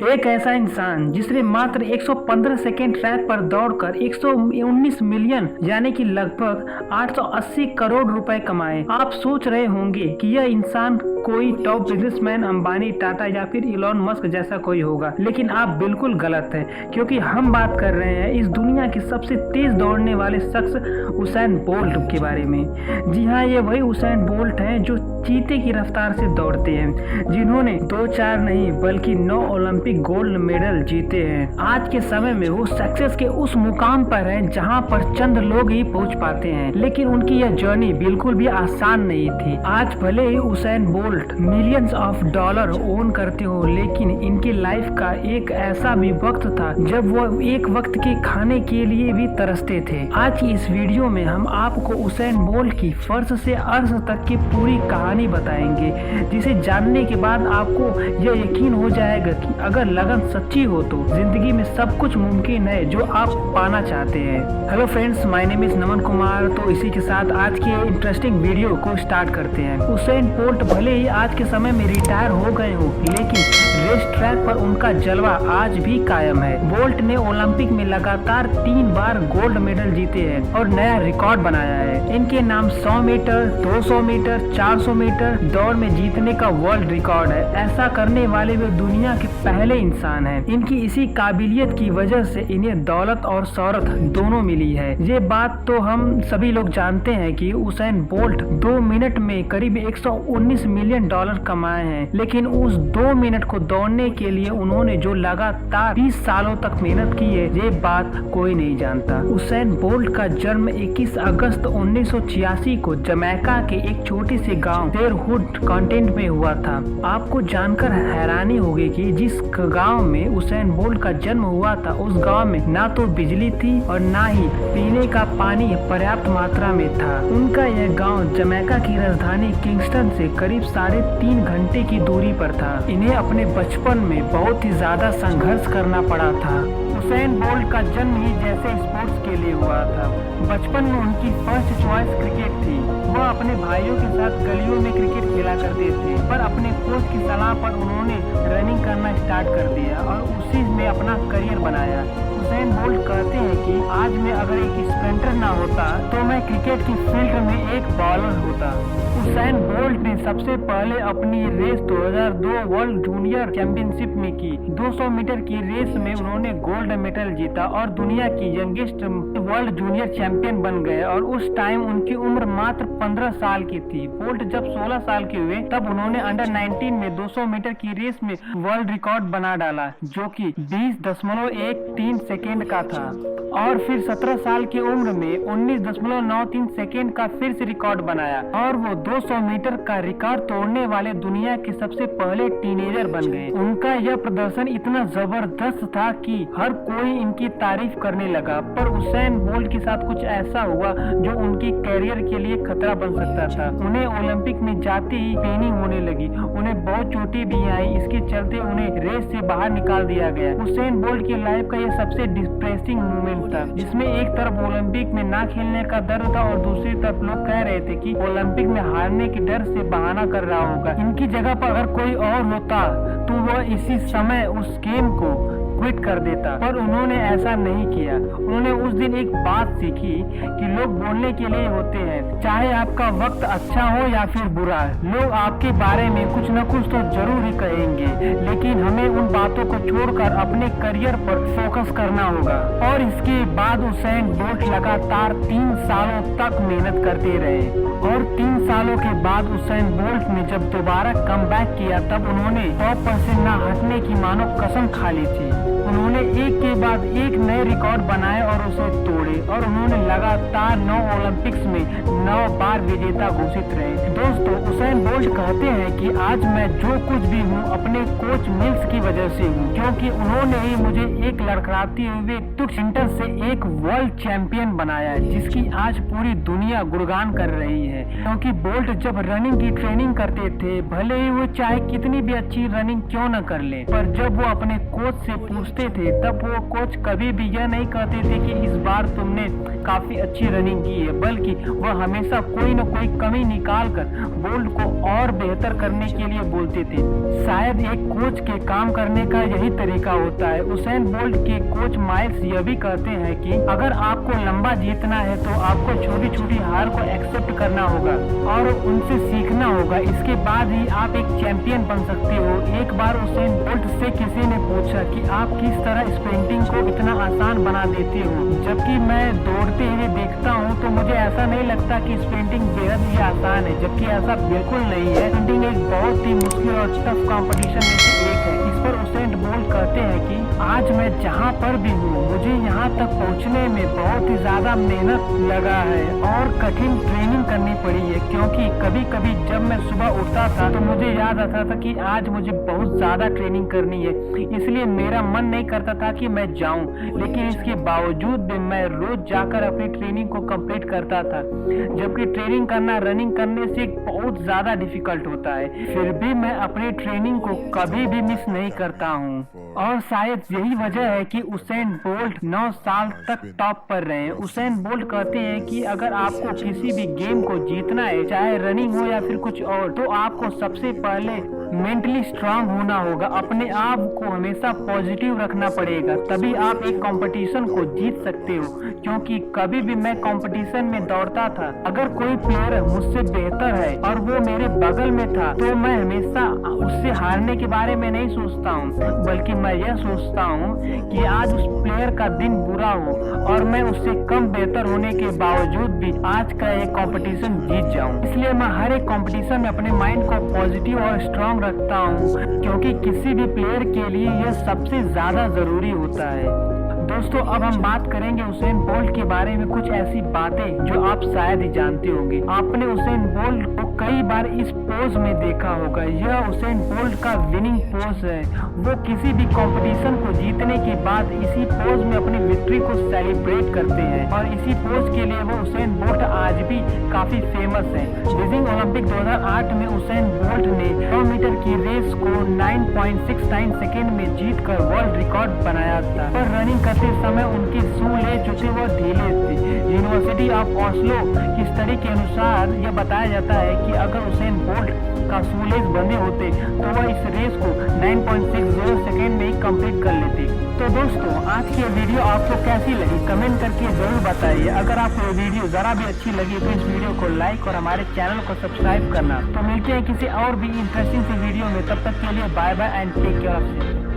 एक ऐसा इंसान जिसने मात्र 115 सेकेंड ट्रैक पर दौड़कर 119 मिलियन यानी कि लगभग 880 करोड़ रुपए कमाए। आप सोच रहे होंगे कि यह इंसान कोई टॉप बिजनेसमैन अंबानी, टाटा या फिर इलॉन मस्क जैसा कोई होगा, लेकिन आप बिल्कुल गलत हैं, क्योंकि हम बात कर रहे हैं इस दुनिया के सबसे तेज दौड़ने वाले शख्स उसैन बोल्ट के बारे में। जी हाँ, ये वही उसैन बोल्ट हैं जो चीते की रफ्तार से दौड़ते हैं, जिन्होंने 2-4 नहीं बल्कि 9 ओलंपिक गोल्ड मेडल जीते हैं। आज के समय में वो सक्सेस के उस मुकाम पर हैं जहां पर चंद लोग ही पहुंच पाते हैं, लेकिन उनकी यह जर्नी बिल्कुल भी आसान नहीं थी। आज भले ही Usain Bolt millions of dollars own करते हो, लेकिन इनकी लाइफ का एक ऐसा भी वक्त था जब वो एक वक्त के खाने के लिए भी तरसते थे। आज की इस वीडियो में हम आपको उसैन बोल्ट की फर्श से अर्श तक की पूरी कहानी बताएंगे, जिसे जानने के बाद आपको यह यकीन हो जाएगा कि अगर लगन सच्ची हो तो जिंदगी में सब कुछ मुमकिन है जो आप पाना चाहते हैं। Hello friends, my name is Naman Kumar. तो इसी के साथ आज के इंटरेस्टिंग वीडियो को स्टार्ट करते हैं। उसैन बोल्ट भले ही आज के समय में रिटायर हो गए हो, लेकिन रेस ट्रैक पर उनका जलवा आज भी कायम है। बोल्ट ने ओलंपिक में लगातार 3 बार गोल्ड मेडल जीते हैं और नया रिकॉर्ड बनाया है। इनके नाम 100 मीटर, 200 मीटर, 400 मीटर दौड़ में जीतने का वर्ल्ड रिकॉर्ड है। ऐसा करने वाले वे दुनिया के पहले इंसान हैं। इनकी इसी काबिलियत की वजह से इन्हें दौलत और शोहरत दोनों मिली है। ये बात तो हम सभी लोग जानते हैं कि उसैन बोल्ट 2 मिनट में करीब 119 मिलियन डॉलर कमाए हैं, लेकिन उस 2 मिनट को दौड़ने के लिए उन्होंने जो लगातार 20 सालों तक मेहनत की है, ये बात कोई नहीं जानता। उसैन बोल्ट का जन्म 21 अगस्त 1986 को जमैका के एक छोटे से गांव शेरहुड कॉन्टिनेंट में हुआ था। आपको जानकर हैरानी होगी कि जिस गांव में उसैन बोल्ट का जन्म हुआ था, उस गांव में ना तो बिजली थी और ना ही पीने का पानी पर्याप्त मात्रा में था। उनका यह गांव जमैका की राजधानी किंगस्टन से करीब 3.5 घंटे की दूरी पर था। इन्हें अपने बचपन में बहुत ही ज्यादा संघर्ष करना पड़ा था। उसैन बोल्ट का जन्म ही जैसे स्पोर्ट्स के लिए हुआ था। बचपन में उनकी फर्स्ट चॉइस क्रिकेट थी। वह अपने भाइयों के साथ गलियों में क्रिकेट खेला करते थे, पर अपने कोच की सलाह पर उन्होंने रनिंग करना स्टार्ट कर दिया और उसी में अपना करियर बनाया। उसैन बोल्ट कहते हैं कि आज मैं अगर एक स्प्रिंटर ना होता तो मैं क्रिकेट की फील्ड में एक बॉलर होता। उसैन बोल्ट ने सबसे पहले अपनी रेस 2002 वर्ल्ड जूनियर चैंपियनशिप में की। 200 मीटर की रेस में उन्होंने गोल्ड मेडल जीता और दुनिया की यंगेस्ट वर्ल्ड जूनियर चैंपियन बन गए, और उस टाइम उनकी उम्र मात्र 15 साल की थी। बोल्ट जब 16 साल के हुए तब उन्होंने अंडर 19 में 200 मीटर की रेस में वर्ल्ड रिकॉर्ड बना डाला, जो कि 20.13 सेकेंड का था, और फिर 17 साल की उम्र में 19.93 सेकेंड का फिर से रिकॉर्ड बनाया, और वो 200 मीटर का रिकॉर्ड तोड़ने वाले दुनिया के सबसे पहले टीनेजर बन गए। उनका यह प्रदर्शन इतना जबरदस्त था कि हर कोई इनकी तारीफ करने लगा, पर उसैन बोल्ट के साथ कुछ ऐसा हुआ जो उनकी कैरियर के लिए खतरा बन सकता था। उन्हें ओलंपिक में जाते ही पेनिंग होने लगी, उन्हें बहुत चोटें भी आई। इसके चलते उन्हें रेस से बाहर निकाल दिया गया। उसैन बोल्ट की लाइफ का यह सबसे डिप्रेसिंग मोमेंट था, जिसमें एक तरफ ओलंपिक में ना खेलने का डर था और दूसरी तरफ लोग कह रहे थे कि ओलंपिक में हारने के डर से बहाना कर रहा होगा। इनकी जगह पर अगर कोई और होता तो वह इसी समय उस गेम को क्विट कर देता, पर उन्होंने ऐसा नहीं किया। उन्होंने उस दिन एक बात सीखी कि लोग बोलने के लिए होते हैं, चाहे आपका वक्त अच्छा हो या फिर बुरा, लोग आपके बारे में कुछ न कुछ तो जरूर ही कहेंगे, लेकिन हमें उन बातों को छोड़कर अपने करियर पर फोकस करना होगा। और इसके बाद उसैन बोल्ट लगातार 3 सालों तक मेहनत करते रहे, और 3 सालों के बाद उसैन बोल्ट ने जब दोबारा कमबैक किया, तब उन्होंने टॉप पर से न हटने की मानो कसम खा ली थी। उन्होंने एक के बाद एक नए रिकॉर्ड बनाए और उसे तोड़े, और उन्होंने लगातार 9 ओलंपिक्स में 9 बार विजेता घोषित रहे। दोस्तों, उसैन बोल्ट कहते हैं कि आज मैं जो कुछ भी हूँ अपने कोच मिल्स की वजह से हूँ, क्योंकि उन्होंने ही मुझे एक लड़खड़ाती हुए तुच्छ सेंटर से एक वर्ल्ड चैंपियन बनाया, जिसकी आज पूरी दुनिया गुणगान कर रही है। क्योंकि बोल्ट जब रनिंग की ट्रेनिंग करते थे, भले ही वो चाहे कितनी भी अच्छी रनिंग क्यों न कर ले, पर जब वो अपने कोच से पूछते पूछते थे तब वो कोच कभी भी यह नहीं कहते थे कि इस बार तुमने काफी अच्छी रनिंग की है, बल्कि वह हमेशा कोई न कोई कमी निकाल कर बोल्ट को और बेहतर करने के लिए बोलते थे। शायद एक कोच के काम करने का यही तरीका होता है। उसेन बोल्ट के कोच माइल्स यह भी कहते हैं कि अगर आपको लंबा जीतना है तो आपको छोटी छोटी हार को एक्सेप्ट करना होगा और उनसे सीखना होगा, इसके बाद ही आप एक चैंपियन बन सकते हो। एक बार उसेन बोल्ट से किसी ने पूछा कि आप किस तरह स्प्रिंटिंग को इतना आसान बना देते हो, जबकि मैं दौड़ते हुए देखता हूँ तो मुझे ऐसा नहीं लगता कि स्प्रिंटिंग बेहद ही आसान है, जबकि ऐसा बिल्कुल नहीं है। स्प्रिंटिंग एक बहुत ही मुश्किल और टफ कंपटीशन में से एक है। इस पर उसेन बोल्ट कहते हैं कि आज मैं जहाँ पर भी हूँ मुझे यहाँ तक पहुँचने में बहुत ही ज्यादा मेहनत लगा है और कठिन ट्रेनिंग करनी पड़ी है, क्योंकि कभी कभी जब मैं सुबह उठता था तो मुझे याद आता था कि आज मुझे बहुत ज्यादा ट्रेनिंग करनी है, इसलिए मेरा मन नहीं करता था कि मैं जाऊं, लेकिन इसके बावजूद भी मैं रोज जाकर अपनी ट्रेनिंग को कंप्लीट करता था। जबकि ट्रेनिंग करना रनिंग करने से बहुत ज्यादा डिफिकल्ट होता है, फिर भी मैं अपनी ट्रेनिंग को कभी भी मिस नहीं करता हूँ। और शायद यही वजह है कि उसेन बोल्ट 9 साल तक टॉप पर रहे हैं। उसेन बोल्ट कहते हैं कि अगर आपको किसी भी गेम को जीतना है, चाहे रनिंग हो या फिर कुछ और, तो आपको सबसे पहले मेंटली स्ट्रांग होना होगा, अपने आप को हमेशा पॉजिटिव रखना पड़ेगा, तभी आप एक कंपटीशन को जीत सकते हो। क्योंकि कभी भी मैं कंपटीशन में दौड़ता था, अगर कोई प्लेयर मुझसे बेहतर है और वो मेरे बगल में था तो मैं हमेशा उससे हारने के बारे में नहीं सोचता हूँ, बल्कि मैं यह सोचता हूँ कि आज उस प्लेयर का दिन बुरा हो और मैं उससे कम बेहतर होने के बावजूद भी आज का एक कंपटीशन जीत जाऊं। इसलिए मैं हर एक कंपटीशन में अपने माइंड को पॉजिटिव और स्ट्रांग रखता हूं, क्योंकि किसी भी प्लेयर के लिए यह सबसे ज्यादा जरूरी होता है। दोस्तों, अब हम बात करेंगे उसेन बोल्ट के बारे में कुछ ऐसी बातें जो आप शायद ही जानते होंगे। आपने उसेन बोल्ट को कई बार इस पोज में देखा होगा। यह उसेन बोल्ट का विनिंग पोज है। वो किसी भी कंपटीशन को जीतने के बाद इसी पोज में अपनी विक्ट्री को सेलिब्रेट करते हैं और इसी पोज के लिए वो उसेन बोल्ट आज भी काफी फेमस है। बीजिंग ओलंपिक 2008 में उसेन बोल्ट ने 100 मीटर की रेस को 9.69 सेकेंड में जीतकर वर्ल्ड रिकॉर्ड बनाया था। पर रनिंग करते समय उनके शूलेस जो थे वो ढीले थे। यूनिवर्सिटी ऑफ ऑस्लो की स्टडी के अनुसार यह बताया जाता है कि अगर उसेन बोल्ट का शूलेस बंधे होते तो वह इस रेस को 9.60 सेकेंड में ही कंप्लीट कर लेते। तो दोस्तों, आज की वीडियो आपको कैसी लगी कमेंट करके जरूर बताइए। अगर आपको ये वीडियो जरा भी अच्छी लगी तो इस वीडियो को लाइक और हमारे चैनल को सब्सक्राइब करना। तो मिलते हैं किसी और भी इंटरेस्टिंग सी वीडियो में, तब तक के लिए bye bye and take care of.